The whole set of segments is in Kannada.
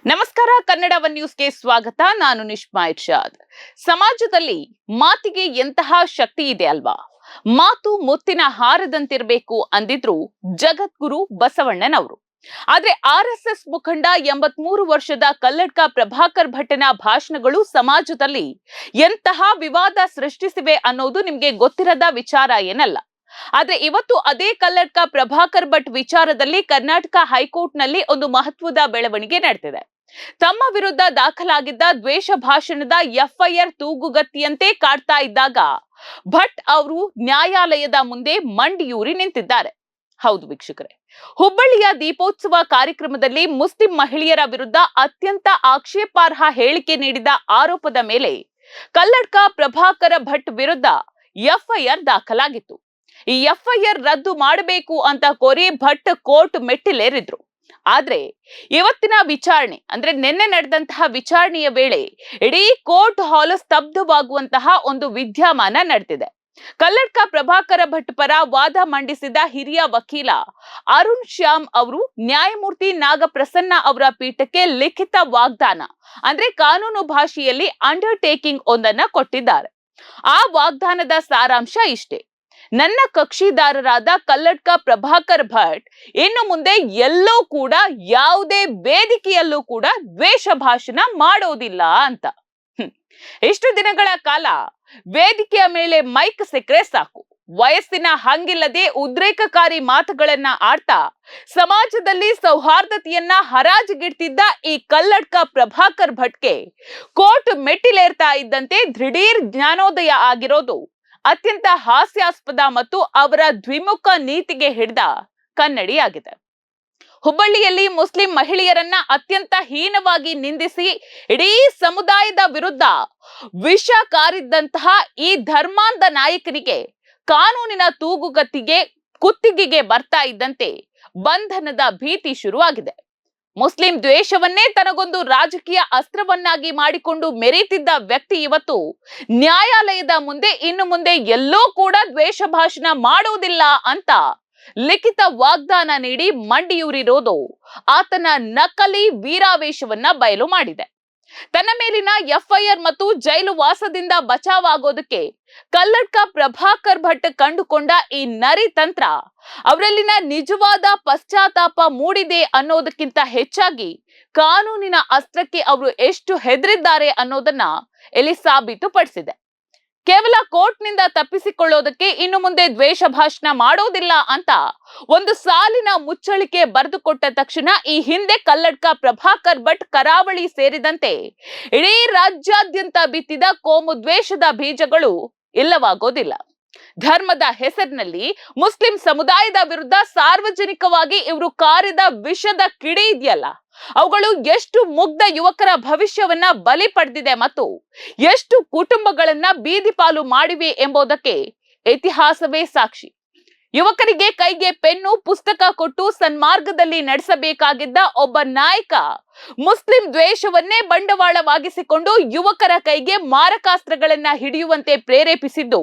ನಮಸ್ಕಾರ, ಕನ್ನಡ ಒನ್ ನ್ಯೂಸ್ಗೆ ಸ್ವಾಗತ. ನಾನು ನಿಶ್ಮಾ ಇರ್ಷಾದ್. ಸಮಾಜದಲ್ಲಿ ಮಾತಿಗೆ ಎಂತಹ ಶಕ್ತಿ ಇದೆ ಅಲ್ವಾ? ಮಾತು ಮುತ್ತಿನ ಹಾರದಂತಿರಬೇಕು ಅಂದಿದ್ರು ಜಗದ್ಗುರು ಬಸವಣ್ಣನವರು. ಆದ್ರೆ RSS ಮುಖಂಡ 83 ವರ್ಷದ ಕಲ್ಲಡ್ಕ ಪ್ರಭಾಕರ್ ಭಟ್ಟನ ಭಾಷಣಗಳು ಸಮಾಜದಲ್ಲಿ ಎಂತಹ ವಿವಾದ ಸೃಷ್ಟಿಸಿವೆ ಅನ್ನೋದು ನಿಮ್ಗೆ ಗೊತ್ತಿರದ ವಿಚಾರ ಏನಲ್ಲ. ಆದ್ರೆ ಇವತ್ತು ಅದೇ ಕಲ್ಲಡ್ಕ ಪ್ರಭಾಕರ್ ಭಟ್ ವಿಚಾರದಲ್ಲಿ ಕರ್ನಾಟಕ ಹೈಕೋರ್ಟ್ ನಲ್ಲಿ ಒಂದು ಮಹತ್ವದ ಬೆಳವಣಿಗೆ ನಡೆದಿದೆ. ತಮ್ಮ ವಿರುದ್ಧ ದಾಖಲಾಗಿದ್ದ ದ್ವೇಷ ಭಾಷಣದ FIR ತೂಗುಗತ್ತಿಯಂತೆ ಕಾಡ್ತಾ ಇದ್ದಾಗ ಭಟ್ ಅವರು ನ್ಯಾಯಾಲಯದ ಮುಂದೆ ಮಂಡಿಯೂರಿ ನಿಂತಿದ್ದಾರೆ. ಹೌದು ವೀಕ್ಷಕರೇ, ಹುಬ್ಬಳ್ಳಿಯ ದೀಪೋತ್ಸವ ಕಾರ್ಯಕ್ರಮದಲ್ಲಿ ಮುಸ್ಲಿಂ ಮಹಿಳೆಯರ ವಿರುದ್ಧ ಅತ್ಯಂತ ಆಕ್ಷೇಪಾರ್ಹ ಹೇಳಿಕೆ ನೀಡಿದ ಆರೋಪದ ಮೇಲೆ ಕಲ್ಲಡ್ಕ ಪ್ರಭಾಕರ ಭಟ್ ವಿರುದ್ಧ FIR ದಾಖಲಾಗಿತ್ತು. ಈ FIR ರದ್ದು ಮಾಡಬೇಕು ಅಂತ ಕೋರಿ ಭಟ್ ಕೋರ್ಟ್ ಮೆಟ್ಟಿಲೇರಿದ್ರು. ಆದ್ರೆ ಇವತ್ತಿನ ವಿಚಾರಣೆ ಅಂದ್ರೆ ನಿನ್ನೆ ನಡೆದಂತಹ ವಿಚಾರಣೆಯ ವೇಳೆ ಇಡೀ ಕೋರ್ಟ್ ಹಾಲ್ ಸ್ತಬ್ಧವಾಗುವಂತಹ ಒಂದು ವಿದ್ಯಮಾನ ನಡೆದಿದೆ. ಕಲ್ಲಡ್ಕ ಪ್ರಭಾಕರ ಭಟ್ ಪರ ವಾದ ಮಂಡಿಸಿದ ಹಿರಿಯ ವಕೀಲ ಅರುಣ್ ಶ್ಯಾಮ್ ಅವರು ನ್ಯಾಯಮೂರ್ತಿ ನಾಗಪ್ರಸನ್ನ ಅವರ ಪೀಠಕ್ಕೆ ಲಿಖಿತ ವಾಗ್ದಾನ ಅಂದ್ರೆ ಕಾನೂನು ಭಾಷೆಯಲ್ಲಿ ಅಂಡರ್ಟೇಕಿಂಗ್ ಒಂದನ್ನ ಕೊಟ್ಟಿದ್ದಾರೆ. ಆ ವಾಗ್ದಾನದ ಸಾರಾಂಶ ಇಷ್ಟೇ: ನನ್ನ ಕಕ್ಷಿದಾರರಾದ ಕಲ್ಲಡ್ಕ ಪ್ರಭಾಕರ್ ಭಟ್ ಇನ್ನು ಮುಂದೆ ಎಲ್ಲೂ ಕೂಡ ಯಾವುದೇ ವೇದಿಕೆಯಲ್ಲೂ ಕೂಡ ದ್ವೇಷ ಭಾಷಣ ಮಾಡೋದಿಲ್ಲ ಅಂತ. ಇಷ್ಟು ದಿನಗಳ ಕಾಲ ವೇದಿಕೆಯ ಮೇಲೆ ಮೈಕ್ ಸಿಕ್ಕರೆ ಸಾಕು, ವಯಸ್ಸಿನ ಹಂಗಿಲ್ಲದೆ ಉದ್ರೇಕಕಾರಿ ಮಾತುಗಳನ್ನ ಆಡ್ತಾ ಸಮಾಜದಲ್ಲಿ ಸೌಹಾರ್ದತೆಯನ್ನ ಹರಾಜಿಗಿಡ್ತಿದ್ದ ಈ ಕಲ್ಲಡ್ಕ ಪ್ರಭಾಕರ್ ಭಟ್ಗೆ ಕೋರ್ಟ್ ಮೆಟ್ಟಿಲೇರ್ತಾ ಇದ್ದಂತೆ ದಿಢೀರ್ ಜ್ಞಾನೋದಯ ಆಗಿರೋದು ಅತ್ಯಂತ ಹಾಸ್ಯಾಸ್ಪದ ಮತ್ತು ಅವರ ದ್ವಿಮುಖ ನೀತಿಗೆ ಹಿಡಿದ ಕನ್ನಡಿಯಾಗಿದೆ. ಹುಬ್ಬಳ್ಳಿಯಲ್ಲಿ ಮುಸ್ಲಿಂ ಮಹಿಳೆಯರನ್ನ ಅತ್ಯಂತ ಹೀನವಾಗಿ ನಿಂದಿಸಿ ಇಡೀ ಸಮುದಾಯದ ವಿರುದ್ಧ ವಿಷ ಕಾರಿದ್ದಂತಹ ಈ ಧರ್ಮಾಂಧ ನಾಯಕನಿಗೆ ಕಾನೂನಿನ ತೂಗುಗತ್ತಿಗೆ ಕುತ್ತಿಗೆಗೆ ಬರ್ತಾ ಇದ್ದಂತೆ ಬಂಧನದ ಭೀತಿ ಶುರುವಾಗಿದೆ. ಮುಸ್ಲಿಂ ದ್ವೇಷವನ್ನೇ ತನಗೊಂದು ರಾಜಕೀಯ ಅಸ್ತ್ರವನ್ನಾಗಿ ಮಾಡಿಕೊಂಡು ಮೆರೀತಿದ್ದ ವ್ಯಕ್ತಿ ಇವತ್ತು ನ್ಯಾಯಾಲಯದ ಮುಂದೆ ಇನ್ನು ಮುಂದೆ ಎಲ್ಲೋ ಕೂಡ ದ್ವೇಷ ಭಾಷಣ ಮಾಡುವುದಿಲ್ಲ ಅಂತ ಲಿಖಿತ ವಾಗ್ದಾನ ನೀಡಿ ಮಂಡಿಯೂರಿರೋದು ಆತನ ನಕಲಿ ವೀರಾವೇಶವನ್ನ ಬಯಲು ಮಾಡಿದೆ. ತನ್ನ ಮೇಲಿನ FIR ಮತ್ತು ಜೈಲು ವಾಸದಿಂದ ಬಚಾವಾಗೋದಕ್ಕೆ ಕಲ್ಲಡ್ಕ ಪ್ರಭಾಕರ್ ಭಟ್ ಕಂಡುಕೊಂಡ ಈ ನರಿ ತಂತ್ರ ಅವರಲ್ಲಿನ ನಿಜವಾದ ಪಶ್ಚಾತ್ತಾಪ ಮೂಡಿದೆ ಅನ್ನೋದಕ್ಕಿಂತ ಹೆಚ್ಚಾಗಿ ಕಾನೂನಿನ ಅಸ್ತ್ರಕ್ಕೆ ಅವರು ಎಷ್ಟು ಹೆದರಿದ್ದಾರೆ ಅನ್ನೋದನ್ನ ಇಲ್ಲಿ ಸಾಬೀತುಪಡಿಸಿದೆ. ಕೇವಲ ಕೋರ್ಟ್ನಿಂದ ತಪ್ಪಿಸಿಕೊಳ್ಳೋದಕ್ಕೆ ಇನ್ನು ಮುಂದೆ ದ್ವೇಷ ಭಾಷಣ ಮಾಡೋದಿಲ್ಲ ಅಂತ ಒಂದು ಸಾಲಿನ ಮುಚ್ಚಳಿಕೆ ಬರೆದುಕೊಟ್ಟ ತಕ್ಷಣ ಈ ಹಿಂದೆ ಕಲ್ಲಡ್ಕ ಪ್ರಭಾಕರ್ ಭಟ್ ಕರಾವಳಿ ಸೇರಿದಂತೆ ಇಡೀ ರಾಜ್ಯಾದ್ಯಂತ ಬಿತ್ತಿದ ಕೋಮು ದ್ವೇಷದ ಬೀಜಗಳು ಇಲ್ಲವಾಗೋದಿಲ್ಲ. ಧರ್ಮದ ಹೆಸರಿನಲ್ಲಿ ಮುಸ್ಲಿಂ ಸಮುದಾಯದ ವಿರುದ್ಧ ಸಾರ್ವಜನಿಕವಾಗಿ ಇವರು ಕಾರಿದ ವಿಷದ ಕಿಡಿ ಇದೆಯಲ್ಲ, ಅವುಗಳು ಎಷ್ಟು ಮುಗ್ಧ ಯುವಕರ ಭವಿಷ್ಯವನ್ನ ಬಲಿ ಪಡೆದಿದೆ ಮತ್ತು ಎಷ್ಟು ಕುಟುಂಬಗಳನ್ನ ಬೀದಿ ಪಾಲು ಮಾಡಿವೆ ಎಂಬುದಕ್ಕೆ ಇತಿಹಾಸವೇ ಸಾಕ್ಷಿ. ಯುವಕರಿಗೆ ಕೈಗೆ ಪೆನ್ನು ಪುಸ್ತಕ ಕೊಟ್ಟು ಸನ್ಮಾರ್ಗದಲ್ಲಿ ನಡೆಸಬೇಕಾಗಿದ್ದ ಒಬ್ಬ ನಾಯಕ ಮುಸ್ಲಿಂ ದ್ವೇಷವನ್ನೇ ಬಂಡವಾಳವಾಗಿಸಿಕೊಂಡು ಯುವಕರ ಕೈಗೆ ಮಾರಕಾಸ್ತ್ರಗಳನ್ನ ಹಿಡಿಯುವಂತೆ ಪ್ರೇರೇಪಿಸಿದ್ದು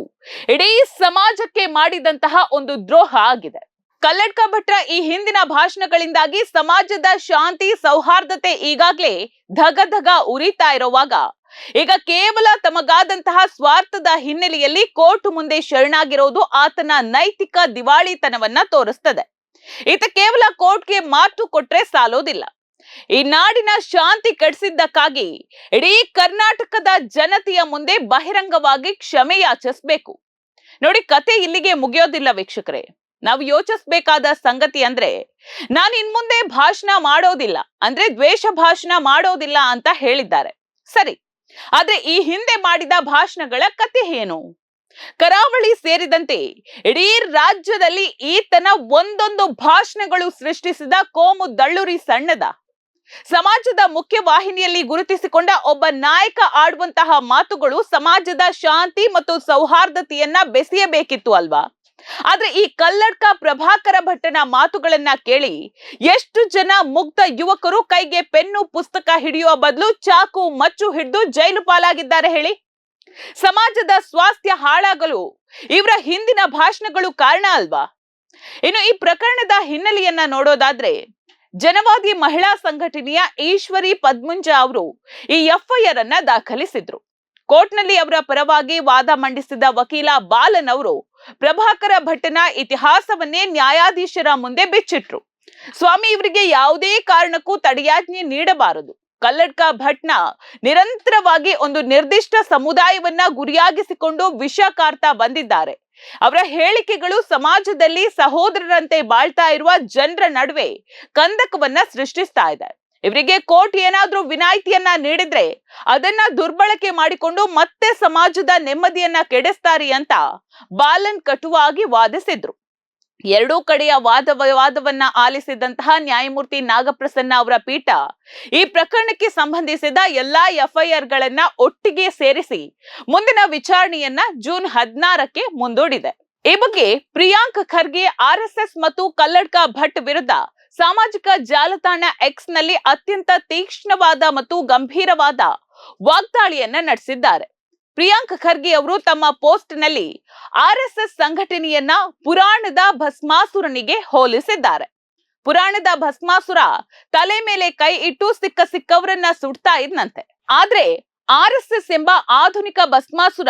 ಇಡೀ ಸಮಾಜಕ್ಕೆ ಮಾಡಿದಂತಹ ಒಂದು ದ್ರೋಹ ಆಗಿದೆ. ಕಲ್ಲಡ್ಕ ಭಟ್ರ ಈ ಹಿಂದಿನ ಭಾಷಣಗಳಿಂದಾಗಿ ಸಮಾಜದ ಶಾಂತಿ ಸೌಹಾರ್ದತೆ ಈಗಾಗಲೇ ಧಗಧಗ ಉರಿತಾ ಇರುವಾಗ ಈಗ ಕೇವಲ ತಮಗಾದಂತಹ ಸ್ವಾರ್ಥದ ಹಿನ್ನೆಲೆಯಲ್ಲಿ ಕೋರ್ಟ್ ಮುಂದೆ ಶರಣಾಗಿರೋದು ಆತನ ನೈತಿಕ ದಿವಾಳಿತನವನ್ನ ತೋರಿಸ್ತದೆ. ಈತ ಕೇವಲ ಕೋರ್ಟ್ಗೆ ಮಾತು ಕೊಟ್ರೆ ಸಾಲೋದಿಲ್ಲ, ಈ ನಾಡಿನ ಶಾಂತಿ ಕೆಡಿಸಿದ್ದಕ್ಕಾಗಿ ಇಡೀ ಕರ್ನಾಟಕದ ಜನತೆಯ ಮುಂದೆ ಬಹಿರಂಗವಾಗಿ ಕ್ಷಮೆ ಯಾಚಿಸಬೇಕು. ನೋಡಿ, ಕತೆ ಇಲ್ಲಿಗೆ ಮುಗಿಯೋದಿಲ್ಲ ವೀಕ್ಷಕರೇ. ನಾವು ಯೋಚಿಸಬೇಕಾದ ಸಂಗತಿ ಅಂದ್ರೆ, ನಾನು ಇನ್ಮುಂದೆ ಭಾಷಣ ಮಾಡೋದಿಲ್ಲ ಅಂದ್ರೆ ದ್ವೇಷ ಭಾಷಣ ಮಾಡೋದಿಲ್ಲ ಅಂತ ಹೇಳಿದ್ದಾರೆ, ಸರಿ. ಆದ್ರೆ ಈ ಹಿಂದೆ ಮಾಡಿದ ಭಾಷಣಗಳ ಕತೆ ಏನು? ಕರಾವಳಿ ಸೇರಿದಂತೆ ಇಡೀ ರಾಜ್ಯದಲ್ಲಿ ಈತನ ಒಂದೊಂದು ಭಾಷಣಗಳು ಸೃಷ್ಟಿಸಿದ ಕೋಮು ದಳ್ಳುರಿ ಸಣ್ಣದ. ಸಮಾಜದ ಮುಖ್ಯ ವಾಹಿನಿಯಲ್ಲಿ ಗುರುತಿಸಿಕೊಂಡ ಒಬ್ಬ ನಾಯಕ ಆಡುವಂತಹ ಮಾತುಗಳು ಸಮಾಜದ ಶಾಂತಿ ಮತ್ತು ಸೌಹಾರ್ದತೆಯನ್ನ ಬೆಸೆಯಬೇಕಿತ್ತು ಅಲ್ವಾ? ಆದ್ರೆ ಈ ಕಲ್ಲಡ್ಕ ಪ್ರಭಾಕರ ಭಟ್ಟನ ಮಾತುಗಳನ್ನ ಕೇಳಿ ಎಷ್ಟು ಜನ ಮುಗ್ಧ ಯುವಕರು ಕೈಗೆ ಪೆನ್ನು ಪುಸ್ತಕ ಹಿಡಿಯುವ ಬದಲು ಚಾಕು ಮಚ್ಚು ಹಿಡಿದು ಜೈಲು ಪಾಲಾಗಿದ್ದಾರೆ ಹೇಳಿ? ಸಮಾಜದ ಸ್ವಾಸ್ಥ್ಯ ಹಾಳಾಗಲು ಇವರ ಹಿಂದಿನ ಭಾಷಣಗಳು ಕಾರಣ ಅಲ್ವಾ? ಇನ್ನು ಈ ಪ್ರಕರಣದ ಹಿನ್ನೆಲೆಯನ್ನ ನೋಡೋದಾದ್ರೆ, ಜನವಾದಿ ಮಹಿಳಾ ಸಂಘಟನೆಯ ಈಶ್ವರಿ ಪದ್ಮುಂಜ ಅವರು ಈ ಎಫ್ಐಆರ್ ಅನ್ನ ದಾಖಲಿಸಿದ್ರು. ಕೋರ್ಟ್ನಲ್ಲಿ ಅವರ ಪರವಾಗಿ ವಾದ ಮಂಡಿಸಿದ ವಕೀಲ ಬಾಲನ್ ಅವರು ಪ್ರಭಾಕರ ಭಟ್ಟನ ಇತಿಹಾಸವನ್ನೇ ನ್ಯಾಯಾಧೀಶರ ಮುಂದೆ ಬಿಚ್ಚಿಟ್ರು. ಸ್ವಾಮಿ ಇವರಿಗೆ ಯಾವುದೇ ಕಾರಣಕ್ಕೂ ತಡೆಯಾಜ್ಞೆ ನೀಡಬಾರದು. ಕಲ್ಲಡ್ಕ ಭಟ್ನ ನಿರಂತರವಾಗಿ ಒಂದು ನಿರ್ದಿಷ್ಟ ಸಮುದಾಯವನ್ನ ಗುರಿಯಾಗಿಸಿಕೊಂಡು ವಿಷ ಕಾರ್ತಾ ಬಂದಿದ್ದಾರೆ. ಅವರ ಹೇಳಿಕೆಗಳು ಸಮಾಜದಲ್ಲಿ ಸಹೋದರರಂತೆ ಬಾಳ್ತಾ ಇರುವ ಜನರ ನಡುವೆ ಕಂದಕವನ್ನ ಸೃಷ್ಟಿಸ್ತಾ ಇದೆ. ಇವರಿಗೆ ಕೋರ್ಟ್ ಏನಾದ್ರೂ ವಿನಾಯಿತಿಯನ್ನ ನೀಡಿದ್ರೆ ಅದನ್ನ ದುರ್ಬಳಕೆ ಮಾಡಿಕೊಂಡು ಮತ್ತೆ ಸಮಾಜದ ನೆಮ್ಮದಿಯನ್ನ ಕೆಡಿಸ್ತಾರೆ ಅಂತ ಬಾಲನ್ ಕಟುವಾಗಿ ವಾದಿಸಿದ್ರು. ಎರಡೂ ಕಡೆಯ ವಾದವನ್ನ ಆಲಿಸಿದಂತಹ ನ್ಯಾಯಮೂರ್ತಿ ನಾಗಪ್ರಸನ್ನ ಅವರ ಪೀಠ ಈ ಪ್ರಕರಣಕ್ಕೆ ಸಂಬಂಧಿಸಿದ ಎಲ್ಲಾ ಎಫ್ಐಆರ್ ಗಳನ್ನ ಒಟ್ಟಿಗೆ ಸೇರಿಸಿ ಮುಂದಿನ ವಿಚಾರಣೆಯನ್ನ ಜೂನ್ 16ಕ್ಕೆ ಮುಂದೂಡಿದೆ. ಈ ಬಗ್ಗೆ ಪ್ರಿಯಾಂಕ್ ಖರ್ಗೆ ಆರ್ಎಸ್ಎಸ್ ಮತ್ತು ಕಲ್ಲಡ್ಕ ಭಟ್ ವಿರುದ್ಧ ಸಾಮಾಜಿಕ ಜಾಲತಾಣ ಎಕ್ಸ್ ನಲ್ಲಿ ಅತ್ಯಂತ ತೀಕ್ಷ್ಣವಾದ ಮತ್ತು ಗಂಭೀರವಾದ ವಾಗ್ದಾಳಿಯನ್ನ ನಡೆಸಿದ್ದಾರೆ. ಪ್ರಿಯಾಂಕ್ ಖರ್ಗೆ ಅವರು ತಮ್ಮ ಪೋಸ್ಟ್ ನಲ್ಲಿ ಆರ್ಎಸ್ಎಸ್ ಸಂಘಟನೆಯನ್ನ ಪುರಾಣದ ಭಸ್ಮಾಸುರನಿಗೆ ಹೋಲಿಸಿದ್ದಾರೆ. ಪುರಾಣದ ಭಸ್ಮಾಸುರ ತಲೆ ಮೇಲೆ ಕೈ ಇಟ್ಟು ಸಿಕ್ಕವರನ್ನ ಸುಡ್ತಾ ಇದ್ನಂತೆ. ಆದ್ರೆ ಆರ್ಎಸ್ಎಸ್ ಎಂಬ ಆಧುನಿಕ ಭಸ್ಮಾಸುರ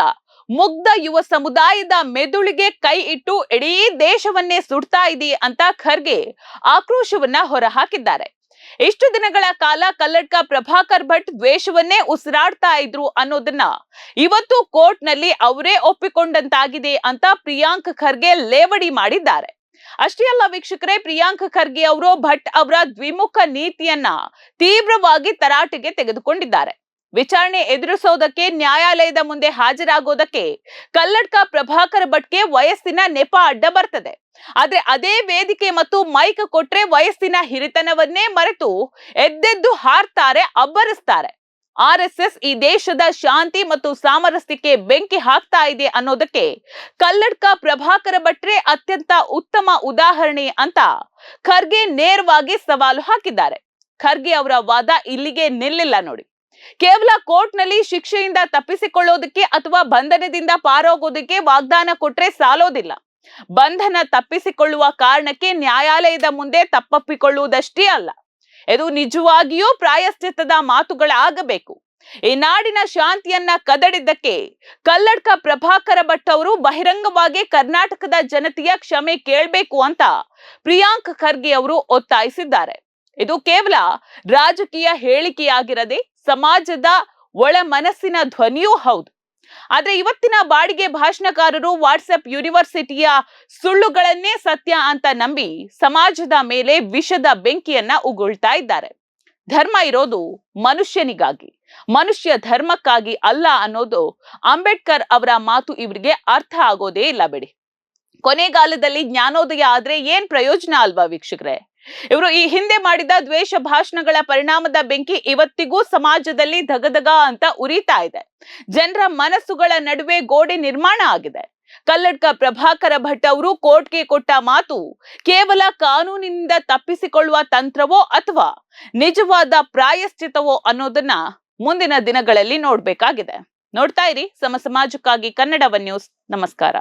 ಮುಗ್ಧ ಯುವ ಸಮುದಾಯದ ಮೆದುಳಿಗೆ ಕೈ ಇಟ್ಟು ಇಡೀ ದೇಶವನ್ನೇ ಸುಡ್ತಾ ಇದೆ ಅಂತ ಖರ್ಗೆ ಆಕ್ರೋಶವನ್ನ ಹೊರಹಾಕಿದ್ದಾರೆ. ಇಷ್ಟು ದಿನಗಳ ಕಾಲ ಕಲ್ಲಡ್ಕ ಪ್ರಭಾಕರ್ ಭಟ್ ದ್ವೇಷವನ್ನೇ ಉಸಿರಾಡ್ತಾ ಇದ್ರು ಅನ್ನೋದನ್ನ ಇವತ್ತು ಕೋರ್ಟ್ ನಲ್ಲಿ ಅವರೇ ಒಪ್ಪಿಕೊಂಡಂತಾಗಿದೆ ಅಂತ ಪ್ರಿಯಾಂಕ್ ಖರ್ಗೆ ಲೇವಡಿ ಮಾಡಿದ್ದಾರೆ. ಅಷ್ಟೇ ಅಲ್ಲ ವೀಕ್ಷಕರೇ, ಪ್ರಿಯಾಂಕ್ ಖರ್ಗೆ ಅವರು ಭಟ್ ಅವರ ದ್ವಿಮುಖ ನೀತಿಯನ್ನ ತೀವ್ರವಾಗಿ ತರಾಟೆಗೆ ತೆಗೆದುಕೊಂಡಿದ್ದಾರೆ. ವಿಚಾರಣೆ ಎದುರಿಸೋದಕ್ಕೆ ನ್ಯಾಯಾಲಯದ ಮುಂದೆ ಹಾಜರಾಗೋದಕ್ಕೆ ಕಲ್ಲಡ್ಕ ಪ್ರಭಾಕರ್ ಭಟ್ಗೆ ವಯಸ್ಸಿನ ನೆಪ ಅಡ್ಡ ಬರ್ತದೆ. ಆದ್ರೆ ಅದೇ ವೇದಿಕೆ ಮತ್ತು ಮೈಕ್ ಕೊಟ್ರೆ ವಯಸ್ಸಿನ ಹಿರಿತನವನ್ನೇ ಮರೆತು ಎದ್ದೆದ್ದು ಹಾರ್ತಾರೆ, ಅಬ್ಬರಿಸ್ತಾರೆ. ಆರ್ಎಸ್ಎಸ್ ಈ ದೇಶದ ಶಾಂತಿ ಮತ್ತು ಸಾಮರಸ್ಯಕ್ಕೆ ಬೆಂಕಿ ಹಾಕ್ತಾ ಇದೆ ಅನ್ನೋದಕ್ಕೆ ಕಲ್ಲಡ್ಕ ಪ್ರಭಾಕರ ಭಟ್ರೆ ಅತ್ಯಂತ ಉತ್ತಮ ಉದಾಹರಣೆ ಅಂತ ಖರ್ಗೆ ನೇರವಾಗಿ ಸವಾಲು ಹಾಕಿದ್ದಾರೆ. ಖರ್ಗೆ ಅವರ ವಾದ ಇಲ್ಲಿಗೆ ನಿಲ್ಲಿಲ್ಲ ನೋಡಿ. ಕೇವಲ ಕೋರ್ಟ್ ನಲ್ಲಿ ಶಿಕ್ಷೆಯಿಂದ ತಪ್ಪಿಸಿಕೊಳ್ಳೋದಕ್ಕೆ ಅಥವಾ ಬಂಧನದಿಂದ ಪಾರೋಗೋದಕ್ಕೆ ವಾಗ್ದಾನ ಕೊಟ್ರೆ ಸಾಲೋದಿಲ್ಲ. ಬಂಧನ ತಪ್ಪಿಸಿಕೊಳ್ಳುವ ಕಾರಣಕ್ಕೆ ನ್ಯಾಯಾಲಯದ ಮುಂದೆ ತಪ್ಪಪ್ಪಿಕೊಳ್ಳುವುದಷ್ಟೇ ಅಲ್ಲ, ಇದು ನಿಜವಾಗಿಯೂ ಪ್ರಾಯಶ್ಚಿತ್ತದ ಮಾತುಗಳಾಗಬೇಕು. ಈ ನಾಡಿನ ಶಾಂತಿಯನ್ನ ಕದಡಿದ್ದಕ್ಕೆ ಕಲ್ಲಡ್ಕ ಪ್ರಭಾಕರ ಭಟ್ ಅವರು ಬಹಿರಂಗವಾಗಿ ಕರ್ನಾಟಕದ ಜನತೆಯ ಕ್ಷಮೆ ಕೇಳಬೇಕು ಅಂತ ಪ್ರಿಯಾಂಕ್ ಖರ್ಗೆ ಅವರು ಒತ್ತಾಯಿಸಿದ್ದಾರೆ. ಇದು ಕೇವಲ ರಾಜಕೀಯ ಹೇಳಿಕೆಯಾಗಿರದೆ ಸಮಾಜದ ಒಳ ಮನಸ್ಸಿನ ಧ್ವನಿಯೂ ಹೌದು. ಆದ್ರೆ ಇವತ್ತಿನ ಬಾಡಿಗೆ ಭಾಷಣಕಾರರು ವಾಟ್ಸ್ಆಪ್ ಯೂನಿವರ್ಸಿಟಿಯ ಸುಳ್ಳುಗಳನ್ನೇ ಸತ್ಯ ಅಂತ ನಂಬಿ ಸಮಾಜದ ಮೇಲೆ ವಿಷದ ಬೆಂಕಿಯನ್ನ ಉಗುಳ್ತಾ ಇದ್ದಾರೆ. ಧರ್ಮ ಇರೋದು ಮನುಷ್ಯನಿಗಾಗಿ, ಮನುಷ್ಯ ಧರ್ಮಕ್ಕಾಗಿ ಅಲ್ಲ ಅನ್ನೋದು ಅಂಬೇಡ್ಕರ್ ಅವರ ಮಾತು ಇವರಿಗೆ ಅರ್ಥ ಆಗೋದೇ ಇಲ್ಲ ಬಿಡಿ. ಕೊನೆಗಾಲದಲ್ಲಿ ಜ್ಞಾನೋದಯ ಆದ್ರೆ ಏನ್ ಪ್ರಯೋಜನ ಅಲ್ವಾ ವೀಕ್ಷಕರೇ? ಇವರು ಈ ಹಿಂದೆ ಮಾಡಿದ ದ್ವೇಷ ಭಾಷಣಗಳ ಪರಿಣಾಮದ ಬೆಂಕಿ ಇವತ್ತಿಗೂ ಸಮಾಜದಲ್ಲಿ ಧಗಧಗ ಅಂತ ಉರಿತಾ ಇದೆ. ಜನರ ಮನಸ್ಸುಗಳ ನಡುವೆ ಗೋಡೆ ನಿರ್ಮಾಣ ಆಗಿದೆ. ಕಲ್ಲಡ್ಕ ಪ್ರಭಾಕರ ಭಟ್ ಅವರು ಕೋರ್ಟ್ಗೆ ಕೊಟ್ಟ ಮಾತು ಕೇವಲ ಕಾನೂನಿನಿಂದ ತಪ್ಪಿಸಿಕೊಳ್ಳುವ ತಂತ್ರವೋ ಅಥವಾ ನಿಜವಾದ ಪ್ರಾಯಶ್ಚಿತ್ತವೋ ಅನ್ನೋದನ್ನ ಮುಂದಿನ ದಿನಗಳಲ್ಲಿ ನೋಡ್ಬೇಕಾಗಿದೆ. ನೋಡ್ತಾ ಇರಿ ಸಮ ಸಮಾಜಕ್ಕಾಗಿ ಕನ್ನಡ ಒನ್ ನ್ಯೂಸ್. ನಮಸ್ಕಾರ.